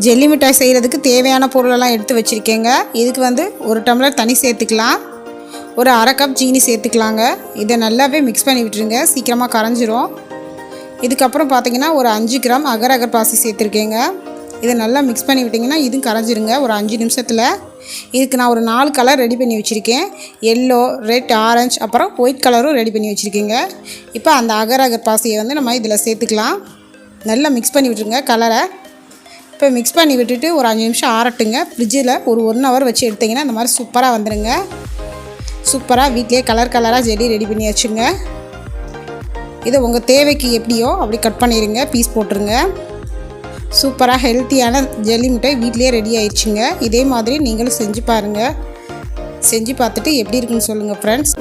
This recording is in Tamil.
ஜெல்லி மிட்டாய் செய்கிறதுக்கு தேவையான பொருளெல்லாம் எடுத்து வச்சுருக்கேங்க. இதுக்கு வந்து ஒரு டம்ளர் தண்ணி சேர்த்துக்கலாம், ஒரு அரை கப் ஜீனி சேர்த்துக்கலாங்க. இதை நல்லாவே மிக்ஸ் பண்ணி விட்டுருங்க, சீக்கிரமாக கரைஞ்சிரும். இதுக்கப்புறம் பார்த்திங்கன்னா ஒரு 5 கிராம் அகர் அகர் பாசி சேர்த்துருக்கேங்க. இதை நல்லா மிக்ஸ் பண்ணி விட்டிங்கன்னா இதுவும் கரைஞ்சிருங்க ஒரு 5 நிமிஷத்தில். இதுக்கு நான் ஒரு 4 கலர் ரெடி பண்ணி வச்சுருக்கேன். எல்லோ, ரெட், ஆரஞ்சு, அப்புறம் ஒயிட் கலரும் ரெடி பண்ணி வச்சுருக்கேங்க. இப்போ அந்த அகர் அகர் பாசியை வந்து நம்ம இதில் சேர்த்துக்கலாம். நல்லா மிக்ஸ் பண்ணி விட்டுருங்க கலரை. இப்போ மிக்ஸ் பண்ணி விட்டுட்டு ஒரு 5 நிமிஷம் ஆறட்டுங்க. ஃப்ரிட்ஜில் ஒரு 1 ஹவர் வச்சு எடுத்திங்கன்னா இந்த மாதிரி சூப்பராக வந்துடுங்க. சூப்பராக வீட்டிலே கலராக ஜெல்லி ரெடி பண்ணி வச்சுங்க. இதை உங்கள் தேவைக்கு எப்படியோ அப்படி கட் பண்ணிடுங்க, பீஸ் போட்டுருங்க. சூப்பராக ஹெல்த்தியான ஜெல்லி மிட்டாய் வீட்டிலே ரெடி ஆயிடுச்சுங்க. இதே மாதிரி நீங்களும் செஞ்சு பாருங்கள். செஞ்சு பார்த்துட்டு எப்படி இருக்குன்னு சொல்லுங்கள் ஃப்ரெண்ட்ஸ்.